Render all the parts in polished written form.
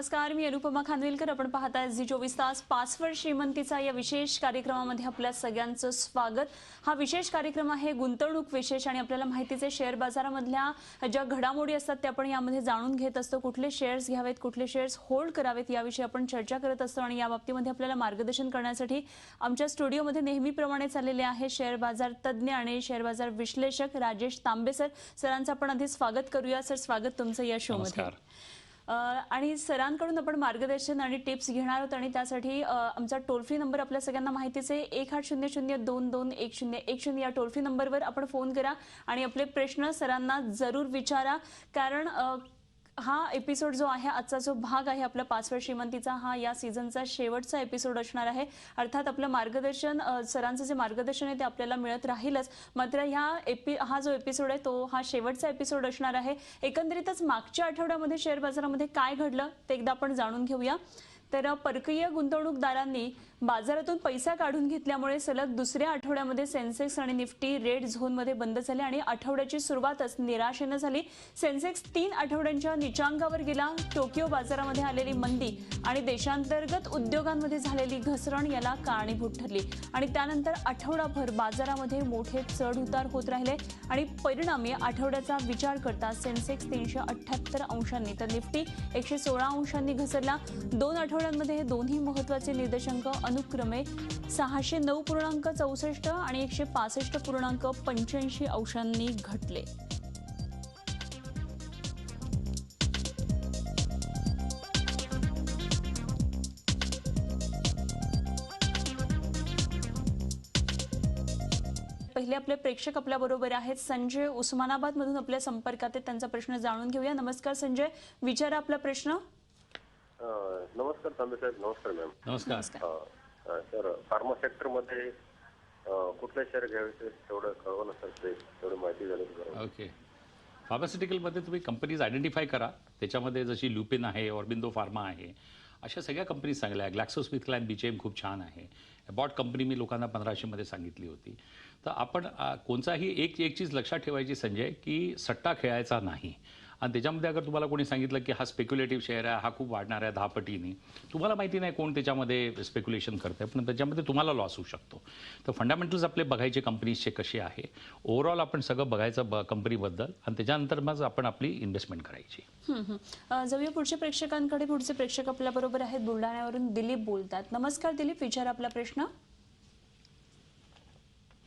नमस्कार, मी अनुपमा खानविलकर. आपण पाहताय झी 24 तास. पासवर्ड श्रीमंतीचा या विशेष कार्यक्रमामध्ये आपल्या सगळ्यांचं स्वागत. हा विशेष कार्यक्रम आहे गुंतवणूक विशेष आणि आपल्याला माहितीच आहे शेअर बाजारामधल्या ज्या घडामोडी असतात त्या आपण यामध्ये जाणून घेत असतो. कुठले शेअर्स घ्यावेत, कुठले शेअर्स होल्ड करावेत याविषयी आपण चर्चा करत असतो आणि या बाबतीमध्ये आपल्याला मार्गदर्शन करण्यासाठी आमच्या स्टुडिओमध्ये नेहमीप्रमाणे चाललेले आहे शेअर बाजार तज्ज्ञ आणि शेअर बाजार विश्लेषक राजेश तांबे सर. सरांचं आपण आधी स्वागत करूया. सर, स्वागत तुमचं या शोमध्ये. आणि सरांकडून आपण मार्गदर्शन आणि टिप्स घेणार आहोत आणि त्यासाठी आमचा टोल फ्री नंबर आपल्या सगळ्यांना माहितीच आहे 1800-22-1010 या टोल फ्री नंबरवर आपण फोन करा आणि आपले प्रश्न सरांना जरूर विचारा. कारण हा एपिसोड जो आहे, आजचा जो भाग आहे आपला पासवर्ड श्रीमंतीचा, हा या सीझनचा शेवटचा एपिसोड असणार आहे. अर्थात आपलं मार्गदर्शन, सरांचं जे मार्गदर्शन आहे ते आपल्याला मिळत राहीलच. मात्र हा जो एपिसोड आहे तो हा शेवटचा एपिसोड असणार आहे. एकंदरीतच मागच्या आठवड्यामध्ये शेअर बाजारामध्ये काय घडलं ते एकदा आपण जाणून घेऊया. तर परकीय गुंतवणूकदारांनी बाजारातून पैसा काढून घेतल्यामुळे सलग दुसऱ्या आठवड्यामध्ये सेन्सेक्स आणि निफ्टी रेड झोनमध्ये बंद झाले आणि आठवड्याची सुरुवातच निराशेनं झाली. सेन्सेक्स 3 आठवड्यांच्या निचांकावर गेला. टोकियो बाजारामध्ये आलेली मंदी आणि देशांतर्गत उद्योगांमध्ये झालेली घसरण याला कारणीभूत ठरली आणि त्यानंतर आठवडाभर बाजारामध्ये मोठे चढ उतार होत राहिले आणि परिणामी आठवड्याचा विचार करता सेन्सेक्स 378 अंशांनी तर निफ्टी 116 अंशांनी घसरला. 2 आठवड्यांमध्ये दोन्ही महत्वाचे निर्देशांक अनुक्रमे 609.64 आणि 165.85 अंशांनी घटले. पहिले आपले प्रेक्षक आपल्या बरोबर आहेत. संजय उस्मानाबाद मधून आपल्या संपर्कात आहेत. त्यांचा प्रश्न जाणून घेऊया. नमस्कार संजय, विचारा आपला प्रश्न. नमस्कार तांबे साहेब. नमस्कार मॅम. नमस्कार. सर, फार्मा सेक्टर मध्ये कुठले शेअर घ्यायचे तेवढं कळवलं सर, तेवढी माहिती झाली. ओके. फार्मास्युटिकलमध्ये तुम्ही कंपनीज आयडेंटिफाय करा. त्याच्यामध्ये जशी ल्युपिन आहे, ऑर्बिंदो फार्मा आहे, अशा सगळ्या कंपनीज चांगल्या आहे. ग्लॅक्सोस्मिथक्लाइन बीचेम खूप छान आहे. बॉट कंपनी मी लोकांना 1500 मध्ये सांगितली होती. तर आपण कोणताही एक चीज लक्षात ठेवायची संजय, की सट्टा खेळायचा नाही. आणि त्याच्यामध्ये अगर तुम्हाला कोणी सांगितलं की हा स्पेक्युलेटिव्ह शेअर आहे, हा खूप वाढणार आहे 10 पटीने, तुम्हाला माहिती नाही कोण त्याच्यामध्ये स्पेक्युलेशन करतं आहे, पण त्याच्यामध्ये तुम्हाला लॉस होऊ शकतो. तर फंडामेंटल्स आपले बघायचे कंपनीजचे कसे आहे, ओव्हरऑल आपण सगळं बघायचं कंपनीबद्दल आणि त्याच्यानंतर मग आपण आपली इन्व्हेस्टमेंट करायची. जाऊया पुढच्या प्रेक्षकांकडे. पुढचे प्रेक्षक आपल्या बरोबर आहेत. बुलढाण्यावरून दिलीप बोलतात. नमस्कार दिलीप, विचारा आपला प्रश्न.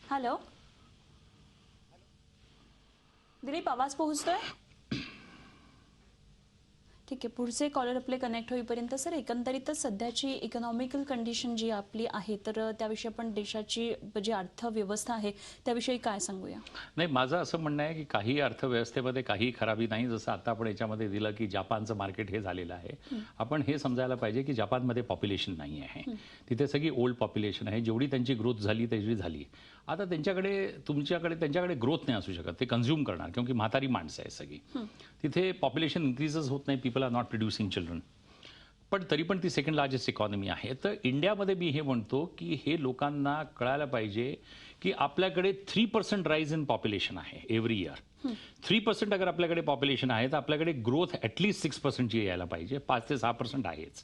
हॅलो दिलीप, आवाज पोहोचतोय? ठीक आहे, पुढचे कॉलर आपले कनेक्ट होईपर्यंत सर, एकंदरीतच सध्याची इकॉनॉमिकल कंडिशन जी आपली आहे तर त्याविषयी आपण देशाची जी अर्थव्यवस्था आहे त्याविषयी काय सांगूया? नाही, माझं असं म्हणणं आहे की काही अर्थव्यवस्थेमध्ये काही खराबी नाही. जसं आता आपण याच्यामध्ये दिलं की जपानचं मार्केट हे झालेलं आहे. आपण हे समजायला पाहिजे की जपानमध्ये पॉप्युलेशन नाही आहे. तिथे सगळी ओल्ड पॉप्युलेशन आहे. जेवढी त्यांची ग्रोथ झाली तेवढी झाली. आता त्यांच्याकडे ग्रोथ नाही असू शकत. ते कन्झ्युम करणार, क्योंकि म्हातारी माणसं आहे सगळी. तिथे पॉप्युलेशन इन्क्रीजच होत नाही. People are not producing children. पण तरी पण ती सेकंड लार्जेस्ट इकॉनॉमी आहे. तर इंडियामध्ये मी हे म्हणतो की हे लोकांना कळायला पाहिजे की आपल्याकडे 3% राईज इन पॉप्युलेशन आहे एव्हरी इयर. 3% अगर आपल्याकडे पॉप्युलेशन आहे तर आपल्याकडे ग्रोथ ॲटलिस्ट 6% यायला पाहिजे. 5 ते 6% आहेच.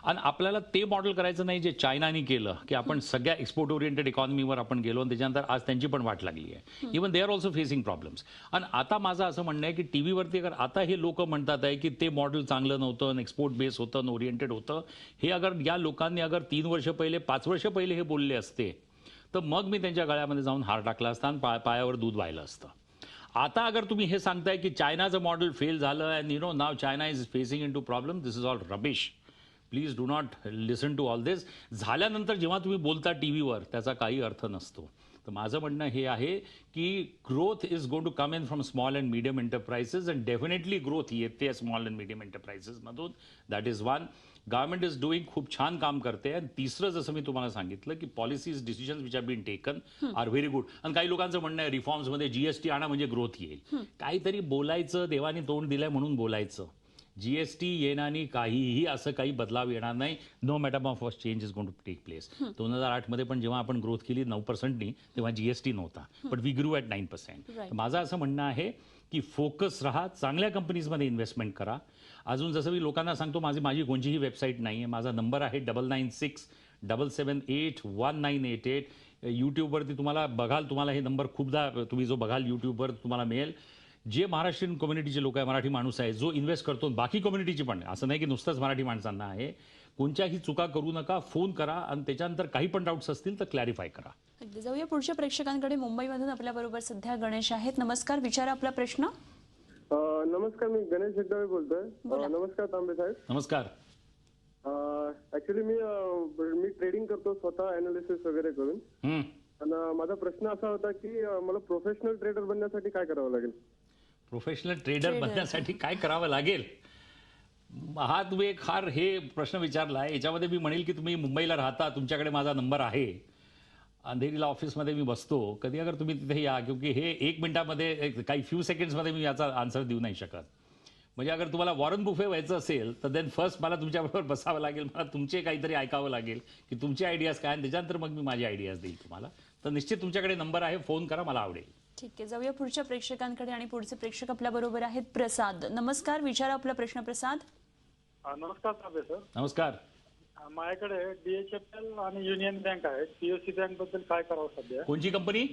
आणि आपल्याला ते मॉडेल करायचं नाही जे चायनाने केलं की आपण सगळ्या एक्सपोर्ट ओरिएंटेड इकॉनॉमीवर आपण गेलो आणि त्याच्यानंतर आज त्यांची पण वाट लागली आहे. Even they are also facing problems. आणि आता माझं असं म्हणणं आहे की टी व्हीवरती अगर आता हे लोक म्हणतात आहे की ते मॉडेल चांगलं नव्हतं, एक्सपोर्ट बेस होतं, ओरिएंटेड होतं, हे अगर या लोकांनी अगर 3 वर्ष पहिले 5 वर्ष पहिले हे बोलले असते तर मग मी त्यांच्या गळ्यामध्ये जाऊन हार टाकला असता आणि पायावर दूध वाहिलं असतं. आता अगर तुम्ही हे सांगताय की चायनाचं मॉडेल फेल झालं and now China is facing into problem, this is all rubbish. Please do not listen to all this. झाल्यानंतर जेव्हा तुम्ही बोलता टी व्हीवर त्याचा काही अर्थ नसतो. तर माझं म्हणणं हे आहे की growth is going to come in from small and medium enterprises and definitely growth येते स्मॉल अँड मीडियम एंटरप्राइजेसमधून. That is one. Government is doing खूप छान काम करते. आणि तिसरं जसं मी तुम्हाला सांगितलं की policies decisions which are been taken are very good. आणि काही लोकांचं म्हणणं आहे रिफॉर्म्समध्ये जीएसटी आणा म्हणजे ग्रोथ येईल. काहीतरी बोलायचं, देवाने तोंड दिलंय म्हणून बोलायचं. जीएसटी येण्याने काहीही असं काही बदलाव येणार नाही. No metamorphosis change is going to take place. 2008 मध्ये पण जेव्हा आपण ग्रोथ केली 9%नी, तेव्हा जीएसटी नव्हता, but we grew at 9%. Right. माझं असं म्हणणं आहे की फोकस राहा, चांगल्या कंपनीजमध्ये इन्व्हेस्टमेंट करा. अजून जसं मी लोकांना सांगतो, माझी कोणतीही वेबसाईट नाही आहे. माझा नंबर आहे 9967781988. यूट्यूबवरती तुम्हाला बघाल, तुम्हाला हे नंबर खूपदा तुम्ही जो बघाल यूट्यूबवर तुम्हाला मिळेल. जे महाराष्ट्रीयन कम्युनिटीचे लोक आहे, मराठी माणूस आहे जो इन्व्हेस्ट करतो, बाकी कम्युनिटीची पण, असं नाही की नुसतंच मराठी माणसांना आहे. कोणत्याही चुका करू नका, फोन करा आणि त्याच्यानंतर काही पण डाऊट्स असतील तर क्लॅरिफाय करा. अगदी जाऊया पुढच्या प्रेक्षकांकडे. मुंबईमधून आपल्याबरोबर सध्या गणेश आहेत. नमस्कार, विचारा आपला प्रश्न. नमस्कार, मी गणेश जगदाळे बोलतोय. नमस्कार तांबे साहेब. नमस्कार. ऍक्च्युली मी ट्रेडिंग करतो स्वतः, अनालिसिस वगैरे करून. आणि माझा प्रश्न असा होता की मला प्रोफेशनल ट्रेडर बनण्यासाठी काय करावं लागेल? प्रोफेशनल ट्रेडर बनण्यासाठी काय करावं लागेल, हा तुम्ही एक फार हे प्रश्न विचारला आहे. याच्यामध्ये मी म्हणेल की तुम्ही मुंबईला राहता, तुमच्याकडे माझा नंबर आहे, अंधेरीला ऑफिसमध्ये मी बसतो, कधी अगर तुम्ही तिथे या, क्योंकि हे 1 मिनिटामध्ये काही फ्यू सेकंड्समध्ये मी याचा आन्सर देऊ नाही शकत. म्हणजे अगर तुम्हाला वॉरन बुफे व्हायचं असेल तर देन फर्स्ट मला तुमच्याबरोबर बसावं लागेल, मला तुमचे काहीतरी ऐकावं लागेल की तुमचे आयडियाज काय, आणि त्याच्यानंतर मग मी माझे आयडियाज देईल तुम्हाला. तर निश्चित तुमच्याकडे नंबर आहे, फोन करा, मला आवडेल. ठीक आहे, जाऊया पुढच्या प्रेक्षकांकडे. आणि पुढचे प्रेक्षक आपल्या बरोबर आहेत प्रसाद. नमस्कार, विचारा आपला प्रश्न प्रसाद. नमस्कार तांबे सर. नमस्कार. माझ्याकडे DHFL आणि युनियन बँक आहे. POC बँक बद्दल काय करावं सध्या? कोणची कंपनी?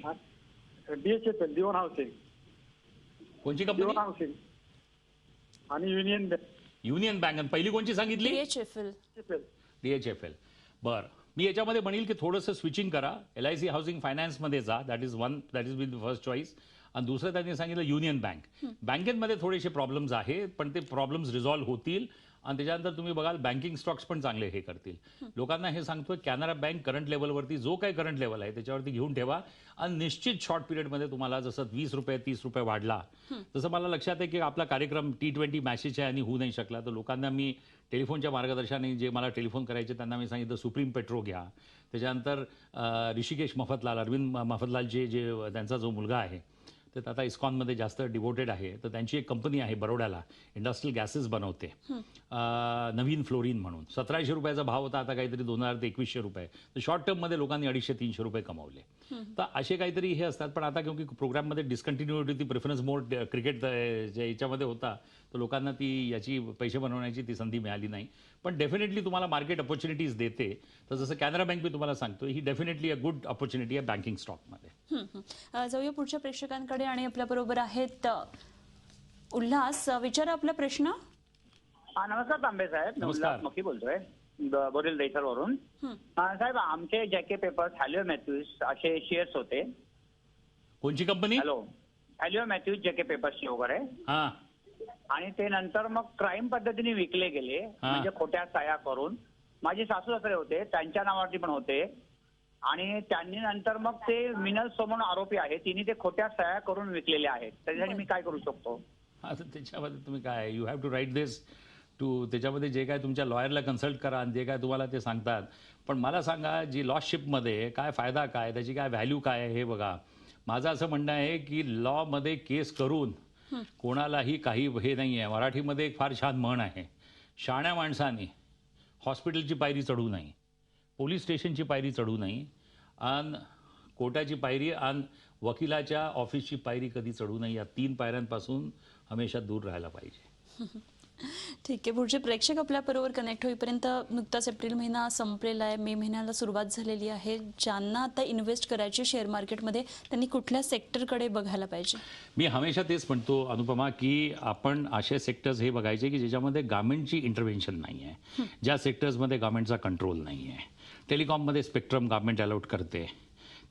DHFL, दिवान हाऊसिंग. कोणची कंपनी? दिवान हाऊसिंग आणि युनियन बँक. Union bank. आणि पहिली कोणची सांगितली? DHFL. बरं, मी याच्यामध्ये म्हणेल की थोडंसं स्विचिंग करा, LIC हाऊसिंग फायनान्समध्ये जा. That is will first choice. आणि दुसरं त्यांनी सांगितलं युनियन बँक. बँकेमध्ये थोडेसे प्रॉब्लेम्स आहेत, पण ते प्रॉब्लेम्स रिझॉल्व्ह होतील. आणि त्याच्यानंतर तुम्ही बघाल बँकिंग स्टॉक्स पण चांगले हे करतील. लोकांना हे सांगतोय, कॅनरा बँक करंट लेवलवरती, जो काही करंट लेवल आहे त्याच्यावरती घेऊन ठेवा. आणि निश्चित शॉर्ट पिरियडमध्ये तुम्हाला जसं 20 रुपये 30 रुपये वाढला, जसं मला लक्षात आहे की आपला कार्यक्रम T20 मॅचेस आहे आणि होऊ नाही शकला, तर लोकांना मी टेलिफोनच्या मार्गदर्शनाने जे मला टेलिफोन करायचे त्यांना मी सांगितलं सुप्रीम पेट्रो घ्या. त्याच्यानंतर ऋषिकेश मफतलाल, अरविंद मफतलाल जे त्यांचा जो मुलगा आहे ते आता इस्कॉनमध्ये जास्त डिवोटेड आहे, तर त्यांची एक कंपनी आहे बरोड्याला, इंडस्ट्रियल गॅसेस बनवते, नवीन फ्लोरिन म्हणून. 1700 रुपयाचा भाव होता, आता काहीतरी 2000 ते 2100 रुपये. तर शॉर्ट टर्ममध्ये लोकांनी 250-300 रुपये कमावले. तर असे काहीतरी हे असतात. पण आता क्योंकि प्रोग्राममध्ये डिस्कंटिन्युटी होती, प्रेफरन्स मोड क्रिकेट याच्यामध्ये होता, तर लोकांना ती याची पैसे बनवण्याची ती संधी मिळाली नाही. पण डेफिनेटली तुम्हाला मार्केट अपॉर्च्युनिटीज देते. तर जसं कॅनरा बँक मी तुम्हाला सांगतो, ही डेफिनेटली अ गुड अपॉर्च्युनिटी आहे बँकिंग स्टॉकमध्ये. जाऊया पुढच्या प्रेक्षकांकडे. आणि आपल्या बरोबर आहेत उल्हास. विचारा आपला प्रश्न. नमस्कार तांबे साहेब. नमस्कार. उल्हास मक्की बोलतोय बोरील वरून. साहेब, आमचे जॅके पेपर्स, हॅलिओ मॅथ्यूज असे शेअर्स होते. कोणची कंपनी? हॅलिओ मॅथ्यूज जॅके पेपर्सचे वगैरे. हां. आणि ते नंतर मग क्राईम पद्धतीने विकले गेले, म्हणजे खोट्या सह्या करून. माझे सासू सासरे होते, त्यांच्या नावावरती पण होते. आणि त्यांनी नंतर मग ते मिनल सोमन आरोपी आहे, तिने ते खोट्या सह्या करून विकलेले आहेत. त्याच्यासाठी मी काय करू शकतो? आता त्याच्यामध्ये तुम्ही काय, you have to write this too, त्याच्यामध्ये जे काय तुमच्या लॉयरला कन्सल्ट करा आणि जे काय तुम्हाला ते सांगतात. पण मला सांगा, जी लॉशिपमध्ये काय फायदा, काय त्याची काय व्हॅल्यू काय आहे हे बघा. माझं असं म्हणणं आहे की लॉमध्ये केस करून कोणालाही काही हे नाही आहे. मराठीमध्ये एक फार छान म्हण आहे, शाण्या माणसाने हॉस्पिटलची पायरी चढू नये, पोलीस स्टेशनची पायरी चढू नये, आणि कोर्टाची पायरी आणि वकिलाच्या ऑफिसची पायरी कधी चढू नये. या 3 पायऱ्यांपासून हमेशा दूर राहायला पाहिजे. ठीक आहे, पुढचे प्रेक्षक आपल्या बरोबर कनेक्ट होईपर्यंत नुकताच एप्रिल महिना संपलेला आहे, मे महिन्याला सुरुवात झालेली आहे. ज्यांना आता इन्व्हेस्ट करायचे शेअर मार्केटमध्ये, त्यांनी कुठल्या सेक्टरकडे बघायला पाहिजे? मी हमेशा तेच म्हणतो अनुपमा, की आपण असे सेक्टर्स हे बघायचे की ज्याच्यामध्ये गव्हर्नमेंटची इंटरव्हेन्शन नाही आहे, ज्या सेक्टर्समध्ये गव्हर्नमेंटचा कंट्रोल नाही आहे. टेलिकॉममध्ये स्पेक्ट्रम गव्हर्नमेंट अलॉट करते.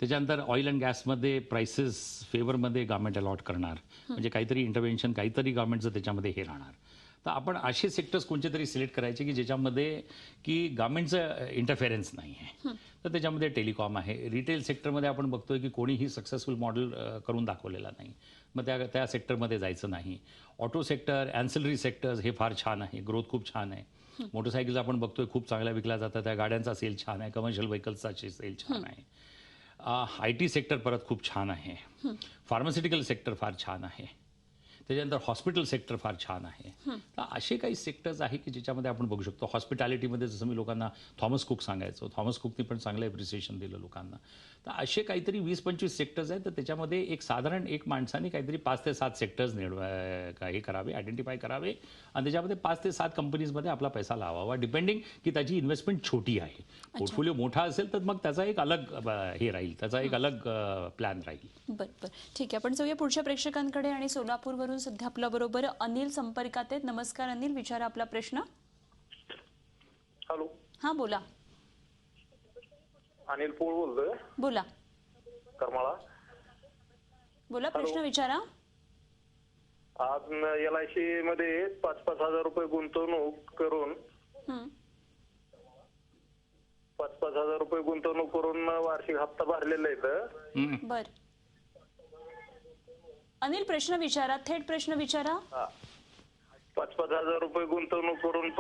त्याच्यानंतर ऑइल अँड गॅसमध्ये प्राइसेस फेवरमध्ये गव्हर्नमेंट अलॉट करणार, म्हणजे काहीतरी इंटरव्हेन्शन, काहीतरी गव्हर्नमेंटचं त्याच्यामध्ये हे राहणार. तर आपण असे सेक्टर्स कोणते तरी सिलेक्ट करायचे की ज्याच्यामध्ये की गव्हर्नमेंटचं इंटरफेरन्स नाही आहे. तर त्याच्यामध्ये टेलिकॉम आहे. रिटेल सेक्टरमध्ये आपण बघतोय की कोणीही सक्सेसफुल मॉडेल करून दाखवलेला नाही, मग त्या सेक्टरमध्ये जायचं नाही. ऑटो सेक्टर, ॲन्सिलरी सेक्टर्स हे फार छान आहे, ग्रोथ खूप छान आहे. मोटरसायकल्स आपण बघतोय खूप चांगल्या विकल्या जातात, त्या गाड्यांचा सेल छान आहे. कमर्शियल व्हेकल्सचा सेल छान आहे. IT सेक्टर परत खूप छान आहे. फार्मास्युटिकल सेक्टर फार छान आहे. त्याच्यानंतर हॉस्पिटल सेक्टर फार छान आहे. तर असे काही सेक्टर्स आहे की ज्याच्यामध्ये आपण बघू शकतो. हॉस्पिटॅलिटीमध्ये जसं मी लोकांना थॉमस कुक सांगायचो, थॉमस कुकनी पण चांगलं एप्रिसिएशन दिलं लोकांना. तर असे काहीतरी 20-25 सेक्टर्स आहेत. तर त्याच्यामध्ये एक साधारण एक माणसाने काहीतरी 5 ते 7 सेक्टर्स हे करावे, आयडेंटिफाय करावे आणि त्याच्यामध्ये 5 ते 7 कंपनीजमध्ये आपला पैसा लावावा, डिपेंडिंग की त्याची इन्व्हेस्टमेंट छोटी आहे. पोर्टफोलिओ मोठा असेल तर मग त्याचा एक अलग हे राहील, त्याचा एक अलग प्लॅन राहील. बरं ठीक आहे. आपण जाऊया पुढच्या प्रेक्षकांकडे आणि सोलापूरवरून सध्या आपल्या बरोबर अनिल संपर्कात आहेत. नमस्कार अनिल, विचारा आपला प्रश्न. हॅलो. हा बोला. अनिल पोळ बोलतोय, बोला करमाळा. बोला, प्रश्न विचारा. आज LIC मध्ये 5-5 हजार रुपये गुंतवणूक करून हं. 5-5 हजार रुपये गुंतवणूक करून वार्षिक हप्ता भरलेला आहे. बर अनिल, प्रश्न विचारा, थेट प्रश्न विचारा. 5-5 हजार रुपये गुंतवणूक करून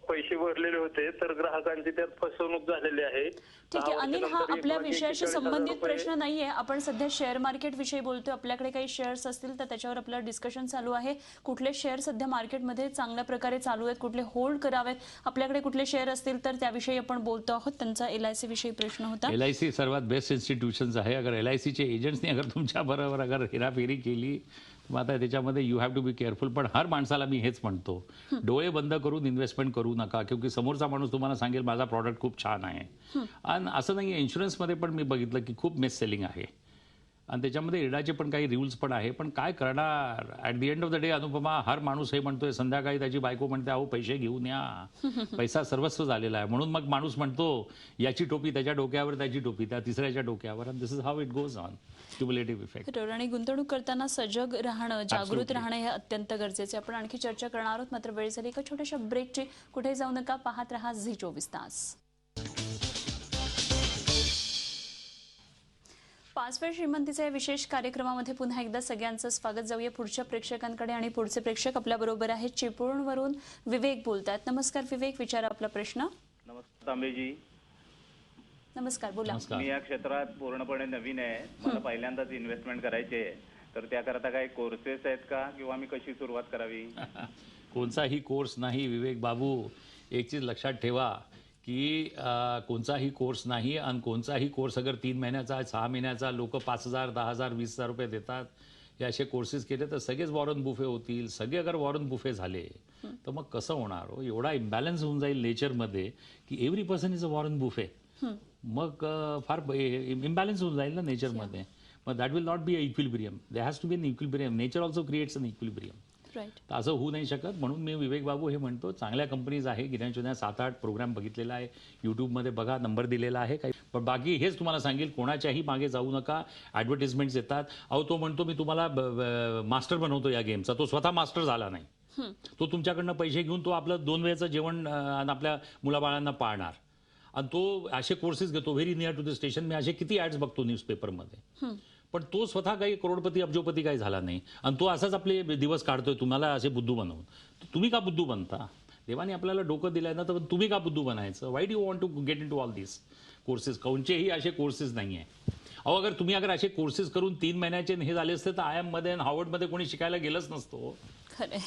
पैसे भरलेले होते, तर ग्राहकांची त्यात फसवणूक झालेली आहे. ठीक आहे अनिल, हा आपल्या विषयाशी संबंधित प्रश्न नाहीये. आपण सध्या शेअर मार्केट विषयी बोलतोय. आपल्याकडे काही शेअर्स असतील तर त्याच्यावर आपलं डिस्कशन चालू आहे. कुठले शेअर सध्या मार्केटमध्ये चांगल्या प्रकारे चालू आहेत, कुठले होल्ड करावेत, आपल्याकडे कुठले शेअर असतील तर त्याविषयी आपण बोलतो आहोत. त्यांचा LIC विषयी प्रश्न होता. LIC सर्वात बेस्ट इन्स्टिट्यूशन्स आहे. अगर LICचे एजंट्सनी अगर तुमच्या बरोबर अगर हेराफेरी केली मग आता त्याच्यामध्ये you have to be careful. पण हर माणसाला मी हेच म्हणतो, डोळे बंद करून इन्व्हेस्टमेंट करू नका, क्योंकि समोरचा माणूस तुम्हाला सांगेल माझा प्रॉडक्ट खूप छान आहे. आणि असं नाही आहे, इन्शुरन्समध्ये पण मी बघितलं की खूप मिस सेलिंग आहे आणि त्याच्यामध्ये इडाचे पण काही रूल्स पण आहे. पण काय करणार, at the end of the day Anupama, हर माणूस हे म्हणतोय, संध्याकाळी त्याची बायको म्हणते अहो पैसे घेऊन या, पैसा सर्वस्व झालेला आहे. म्हणून मग माणूस म्हणतो याची टोपी त्याच्या डोक्यावर, त्याची टोपी त्या तिसऱ्याच्या डोक्यावर. This is how it goes on. Cumulative effect. आणि गुंतवणूक करताना सजग राहणं, जागृत राहणं हे अत्यंत गरजेचे. आपण आणखी चर्चा करणार आहोत, मात्र वेळ झाली एका छोट्याशा ब्रेकची. कुठे जाऊ नका, पाहत रहा झी24 तास. 5 वेळ श्रीमंतीच्या या विशेष कार्यक्रमामध्ये पुन्हा एकदा सगळ्यांचं स्वागत. जाऊया पुढच्या प्रेक्षकांकडे आणि पुढचे प्रेक्षक आपल्या बरोबर आहेत. चिपळूणवरून विवेक बोलतात. नमस्कार विवेक, विचारा आपला प्रश्न. नमस्कार तांबेजी. नमस्कार, बोला. मी या क्षेत्रात पूर्णपणे नवीन आहे, मला पहिल्यांदाच इन्व्हेस्टमेंट करायची आहे, तर त्याकरता काही कोर्सेस आहेत का किंवा मी कशी सुरुवात करावी? कोणताही कोर्स नाही विवेक बाबू. एक चीज लक्षात ठेवा की कोणताही कोर्स नाही आणि कोणताही कोर्स अगर 3 महिन्याचा 6 महिन्याचा लोक 5,000 10,000 20,000 रुपये देतात, हे असे कोर्सेस केले तर सगळेच वॉरन बुफे होतील. सगळे अगर वॉरन बुफे झाले तर मग कसं होणार हो? एवढा इम्बॅलन्स होऊन जाईल नेचरमध्ये की every person is a Warren Buffett. मग फार इम्बॅलन्स होऊन जाईल ना नेचरमध्ये. मग that will not be a equilibrium. They has to be an equilibrium. Nature also creates an equilibrium. तर असं होऊ नाही शकत. म्हणून मी विवेक बाबू हे म्हणतो, चांगल्या कंपनीज आहे, गिन्याच्या 7-8 प्रोग्राम बघितलेला आहे, यूट्यूबमध्ये बघा, नंबर दिलेला आहे काही. पण बाकी हेच तुम्हाला सांगेल, कोणाच्याही मागे जाऊ नका. ॲडव्हर्टिजमेंट्स येतात. अहो तो म्हणतो मी तुम्हाला मास्टर बनवतो या गेमचा, तो स्वतः मास्टर झाला नाही. तो तुमच्याकडनं पैसे घेऊन तो आपलं 2 वेळचं जेवण आपल्या मुलाबाळांना पाळणार आणि तो असे कोर्सेस घेतो very near to the station. मी असे किती ॲड्स बघतो न्यूजपेपरमध्ये. पण तो स्वतः काही करोडपती अब्जोपती काही झाला नाही आणि तो असाच आपले दिवस काढतोय तुम्हाला असे बुद्धू बनवून. तुम्ही का बुद्धू बनता? देवाने आपल्याला डोकं दिलंय ना, तर तुम्ही का बुद्धू बनायचं? Why do you want to get into all this courses? कोणतेही असे कोर्सेस नाही आहे. अहो अगर असे कोर्सेस करून 3 महिन्याचे हे झाले असते तर IIM मध्ये आणि हार्वर्डमध्ये कोणी शिकायला गेलंच नसतो. खरे.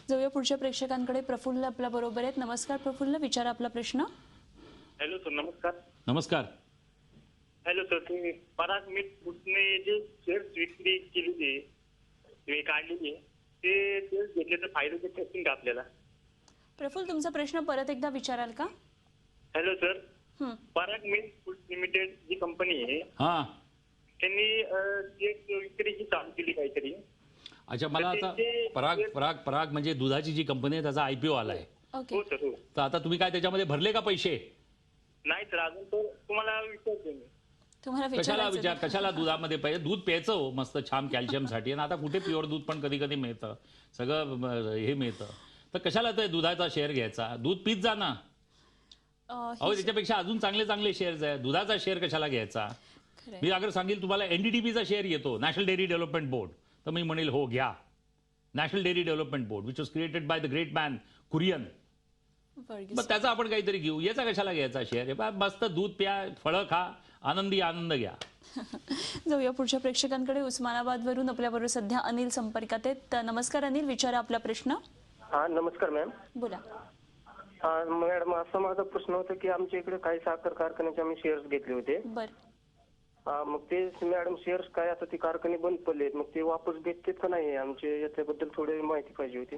जाऊया पुढच्या प्रेक्षकांकडे. प्रफुल्ल आपल्या बरोबर आहेत. नमस्कार प्रफुल्ल, विचारा आपला प्रश्न. हॅलो सर, नमस्कार. नमस्कार. हॅलो सर, तुम्ही पराग मीठ फूडने जे शेअर्स विक्री केलेली तुम्ही काढलेली ते शेअर्स घेतले तर फायदे किती असतील का आपल्याला? प्रफुल्ल, तुमचा प्रश्न परत एकदा विचाराल का? हॅलो सर, पराग मीठ फूड लिमिटेड जी कंपनी आहे त्यांनी शेअर्स विक्रीची चालू केली काहीतरी. अच्छा, मला आता पराग म्हणजे दुधाची जी कंपनी आहे त्याचा IPO आलाय. हो सर, हो. तर आता तुम्ही काय त्याच्यामध्ये भरले का पैसे? नाही सर, अजून तर तुम्हाला विचारतो मी. कशाला दुधामध्ये पाहिजे? दूध प्यायचं हो मस्त छान कॅल्शियमसाठी. आणि आता कुठे प्युअर दूध पण कधी कधी मिळतं, सगळं हे मिळतं. तर कशाला ते दुधाचा शेअर घ्यायचा? दूध पीत जा ना. अहो त्याच्यापेक्षा अजून चांगले शेअर्स आहे. दुधाचा शेअर कशाला घ्यायचा? मी अगर सांगेल तुम्हाला NDDBचा शेअर येतो, नॅशनल डेअरी डेव्हलपमेंट बोर्ड, तर मी म्हणेल हो घ्या. National dairy development board which was created by the great man Kurien. मग त्याचा आपण काहीतरी घेऊ. याचा कशाला घ्यायचा शेअर? मस्त दूध प्या, फळं खा, आनंद घ्या. जाऊया पुढच्या प्रेक्षकांकडे. उस्मानाबादवरून आपल्याबरोबर सध्या अनिल संपर्कात आहेत. नमस्कार अनिल, विचारा आपला प्रश्न. हा नमस्कार मॅम. बोला. मॅडम असा माझा प्रश्न होता की आमच्या इकडे काही साखर कारखान्याचे आम्ही शेअर्स घेतले होते. बर. मग ते मॅडम शेअर्स काय आता ते कारखाने बंद पडलेत, मग ते वापस भेटतात का नाही आमचे, याच्याबद्दल थोडी माहिती पाहिजे होती.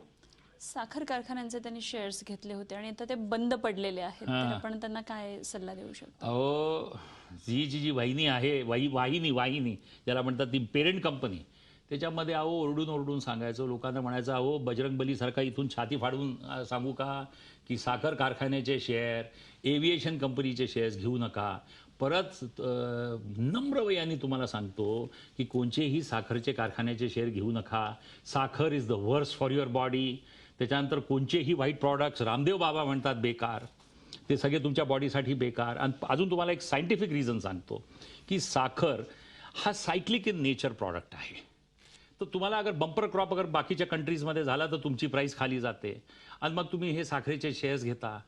साखर कारखान्यांचे त्यांनी शेअर्स घेतले होते आणि आता ते बंद पडलेले आहेत, तर आपण त्यांना काय सल्ला देऊ शकतो? अहो, जी वाहिनी आहे, वाहिनी ज्याला म्हणतात ती पेरेंट कंपनी, त्याच्यामध्ये ओरडून सांगायचं, लोकांना म्हणायचं बजरंगबली सारखा इथून छाती फाडून सांगू का की साखर कारखान्याचे शेअर, एव्हिएशन कंपनीचे शेअर्स घेऊ नका. परत नम्र वयाने तुम्हाला सांगतो की कोणतेही साखरचे कारखान्याचे शेअर घेऊ नका. साखर is the worst for your body. त्याच्यानंतर कोणतेही व्हाईट प्रॉडक्ट्स रामदेव बाबा म्हणतात बेकार, ते सगळे तुमच्या बॉडीसाठी बेकार. आणि अजून तुम्हाला एक सायंटिफिक रिझन सांगतो की साखर हा सायक्लिक इन नेचर प्रॉडक्ट आहे. तर तुम्हाला अगर बंपर क्रॉप अगर बाकीच्या कंट्रीजमध्ये झाला तर तुमची प्राईस खाली जाते आणि मग तुम्ही हे साखरेचे शेअर्स घेता.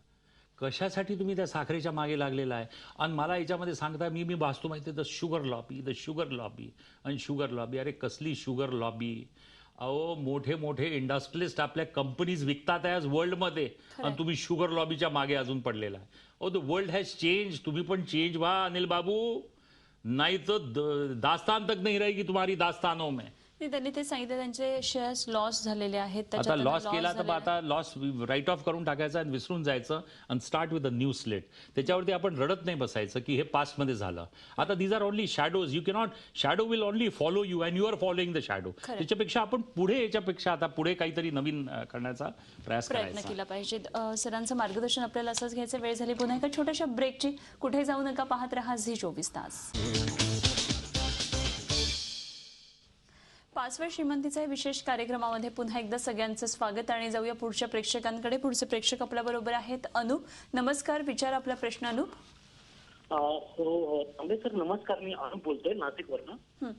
कशासाठी तुम्ही त्या साखरेच्या मागे लागलेला आहे? आणि मला याच्यामध्ये सांगता मी वाचतो माहिती आहे, द शुगर लॉबी आणि शुगर लॉबी. अरे कसली शुगर लॉबी? मोठे इंडस्ट्रियलिस्ट आपल्या कंपनीज विकतात आज वर्ल्डमध्ये आणि तुम्ही शुगर लॉबीच्या मागे अजून पडलेला आहे. The world has change. तुम्ही पण चेंज व्हा अनिल बाबू, नाही तर दास्तान तक नाही रहेगी तुम्हारी दास्तानों में. त्यांनी ते सांगितलं त्यांचे शेअर्स लॉस झालेले आहेत. आता लॉस केला तर आता लॉस राईट ऑफ करून टाकायचा आणि विसरून जायचं आणि start with a new slate. त्याच्यावरती आपण रडत नाही बसायचं की हे पास्टमध्ये झालं. आता these are only shadows. You cannot, shadow will only follow you and you are following the shadow. त्याच्यापेक्षा आपण याच्यापेक्षा आता पुढे काहीतरी नवीन करण्याचा प्रयत्न केला पाहिजे. सरांचं मार्गदर्शन आपल्याला असंच घ्यायचं. वेळ झाली पुन्हा एका छोट्याशा ब्रेकची. कुठे जाऊ नका, पाहत रहा झी 24 तास. 5व्या श्रीमंतीचा विशेष कार्यक्रमामध्ये पुन्हा एकदा सगळ्यांचं स्वागत आणि जाऊया पुढच्या प्रेक्षकांकडे. पुढचे प्रेक्षक आपल्या बरोबर आहेत. अनुप, नमस्कार. विचार आपला प्रश्न. अनुप. हो तांबे सर नमस्कार. मी अनुप बोलतोय नाशिकवरनं.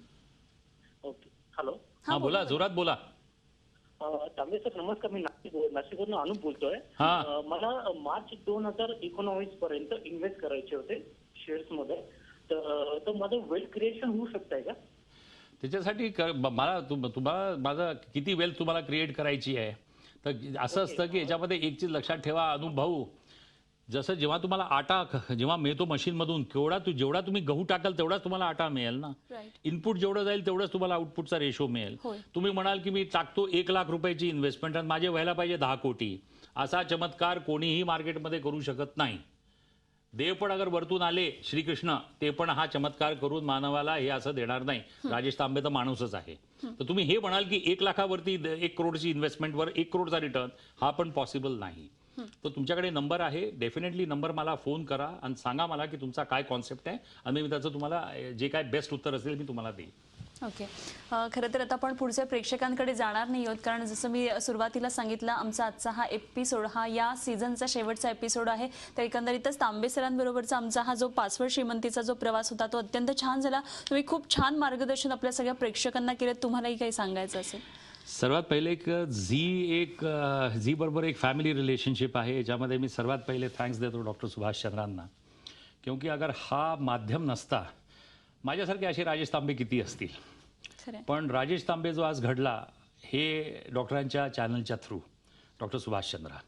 ओके. हॅलो. हा बोला, जोरात बोला. तांबे सर नमस्कार. मी नाशिकवरनं अनुप बोलतोय. मला मार्च 2019 पर्यंत इन्व्हेस्ट करायचे होते शेअर्स मध्ये, तर माझं वेल्थ क्रिएशन होऊ शकतंय का? त्याच्यासाठी मला तुम्हाला माझा किती वेल्थ तुम्हाला क्रिएट करायची आहे, तर असं असतं की याच्यामध्ये एक चीज लक्षात ठेवा अनुभव. जसं जेव्हा तुम्हाला जेव्हा मिळतो मशीनमधून, जेवढा तुम्ही गहू टाकाल तेवढाच तुम्हाला आटा मिळेल ना. इनपुट जेवढं जाईल तेवढंच तुम्हाला आउटपुटचा रेशो मिळेल. तुम्ही म्हणाल की मी टाकतो 1 लाख रुपयाची इन्व्हेस्टमेंट आणि माझे व्हायला पाहिजे 10 कोटी. असा चमत्कार कोणीही मार्केटमध्ये करू शकत नाही. देव पण अगर वरतून आले श्रीकृष्ण, ते पण हा चमत्कार करून मानवाला हे असं देणार नाही. राजेश तांबे तर माणूसच आहे. तर तुम्ही हे म्हणाल की 1 लाखावरती 1 करोडची इन्व्हेस्टमेंटवर 1 करोडचा रिटर्न, हा पण पॉसिबल नाही. तर तुमच्याकडे नंबर आहे, डेफिनेटली नंबर मला फोन करा आणि सांगा मला की तुमचा काय कॉन्सेप्ट आहे आणि मी त्याचं तुम्हाला जे काय बेस्ट उत्तर असेल मी तुम्हाला देईन. ओके. खरं तर आता आपण पुढच्या प्रेक्षकांकडे जाणार नाही आहोत, कारण जसं मी सुरुवातीला सांगितलं आमचा आजचा हा एपिसोड हा या सीझनचा शेवटचा एपिसोड आहे. तर एकंदरीतच तांबे सरांबरोबरचा आमचा हा जो 5व्या श्रीमंतीचा जो प्रवास होता तो अत्यंत छान झाला. तुम्ही खूप छान मार्गदर्शन आपल्या सगळ्या प्रेक्षकांना केलं. तुम्हालाही काही सांगायचं असेल? सर्वात पहिले झी बरोबर एक फॅमिली रिलेशनशिप आहे, याच्यामध्ये मी सर्वात पहिले थँक्स देतो डॉक्टर सुभाष चंद्रांना. क्योंकि अगर हा माध्यम नसता, माझ्यासारखे असे राजेश तांबे किती असतील, पण राजेश तांबे जो आज घडला हे डॉक्टरांच्या चॅनलच्या थ्रू, डॉक्टर सुभाष चंद्रा.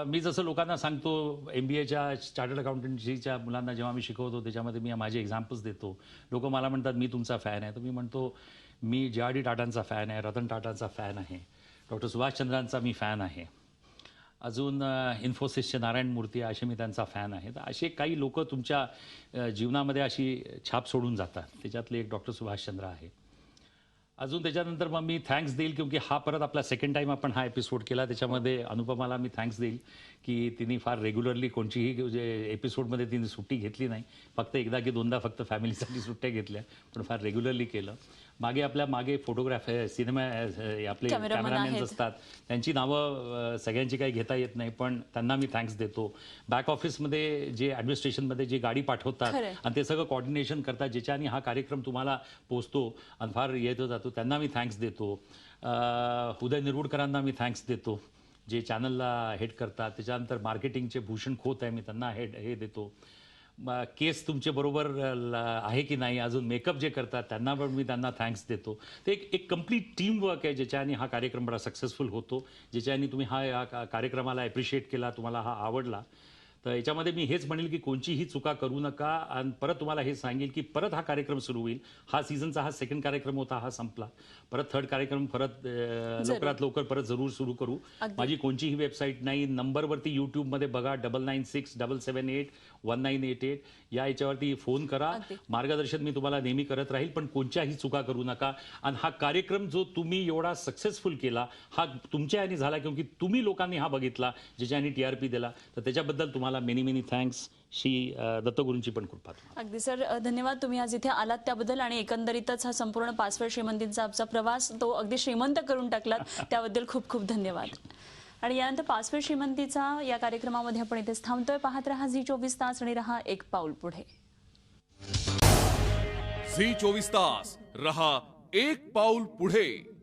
मी जसं लोकांना सांगतो, MBAच्या चार्टर्ड अकाउंटन्सीच्या मुलांना जेव्हा मी शिकवतो त्याच्यामध्ये मी माझे एक्झाम्पल्स देतो. लोक मला म्हणतात मी तुमचा फॅन आहे, तर मी म्हणतो मी JRD टाटांचा फॅन आहे, रतन टाटांचा फॅन आहे, डॉक्टर सुभाष चंद्रांचा मी फॅन आहे, अजून इन्फोसिसचे नारायण मूर्ती असे मी त्यांचा फॅन आहे. तर असे काही लोक तुमच्या जीवनामध्ये अशी छाप सोडून जातात, त्याच्यातले एक डॉक्टर सुभाष चंद्र आहे. अजून त्याच्यानंतर मग मी थँक्स देईल, क्योंकि हा परत आपला सेकंड टाईम आपण हा एपिसोड केला. त्याच्यामध्ये अनुपमाला मी थँक्स देईल की तिने फार रेग्युलरली कोणतीही जे एपिसोडमध्ये तिने सुट्टी घेतली नाही, फक्त एकदा की दोनदा फक्त फॅमिलीसाठी सुट्ट्या घेतल्या, पण फार रेग्युलरली केलं. आपल्या मागे फोटोग्राफर सिनेमा आपले कॅमेरामॅन्स असतात, त्यांची नावं सगळ्यांची काही घेता येत नाही, पण त्यांना मी थँक्स देतो. बॅक ऑफिसमध्ये जे ॲडमिनिस्ट्रेशनमध्ये जे गाडी पाठवतात आणि ते सगळं कॉर्डिनेशन करतात, ज्याच्याने हा कार्यक्रम तुम्हाला पोचतो आणि फार येतो जातो, त्यांना मी थँक्स देतो. उदय निरगुडकरांना मी थँक्स देतो जे चॅनलला हेड करतात. त्याच्यानंतर मार्केटिंगचे भूषण खोत आहे, मी त्यांना हे देतो. केस तुमचे बरोबर आहे की नाही, अजून मेकअप जे करतात त्यांना पण मी त्यांना थँक्स देतो. ते एक कम्प्लीट टीम वर्क आहे ज्याच्याने हा कार्यक्रम बडा सक्सेसफुल होतो, ज्याच्याने तुम्ही या कार्यक्रमाला ॲप्रिशिएट केला, तुम्हाला हा आवडला. तर याच्यामध्ये मी हेच म्हणेल की कोणतीही चुका करू नका. आणि परत तुम्हाला हे सांगेल की परत हा कार्यक्रम सुरू होईल. हा सीझनचा हा सेकंड कार्यक्रम होता, हा संपला. परत थर्ड कार्यक्रम परत लवकरात लवकर परत जरूर सुरू करू. माझी कोणतीही वेबसाईट नाही. नंबरवरती यूट्यूबमध्ये बघा 9967771988 या याच्यावरती फोन करा. मार्गदर्शन मी तुम्हाला नेहमी करत राहील, पण कोणत्याही चुका करू नका. आणि हा कार्यक्रम जो तुम्ही एवढा सक्सेसफुल केला हा तुमच्या याने झाला, क्योंकि तुम्ही लोकांनी हा बघितला, ज्याच्याने TRP दिला. तर त्याच्याबद्दल तुम्हाला मेनी मेनी थँक्स. श्री दत्तगुरूंची पण कृपा. अगदी सर, धन्यवाद. तुम्ही आज इथे आलात त्याबद्दल आणि एकंदरीतच हा संपूर्ण पाचव्या श्रीमंतींचा आमचा प्रवास तो अगदी श्रीमंत करून टाकलात, त्याबद्दल खूप खूप धन्यवाद. आणि यानंतर पाचव्या श्रीमंतीचा या कार्यक्रमामध्ये आपण इथेच थांबतोय. पाहत रहा झी 24 तास आणि रहा एक पाऊल पुढे. झी 24 तास रहा एक पाऊल पुढे.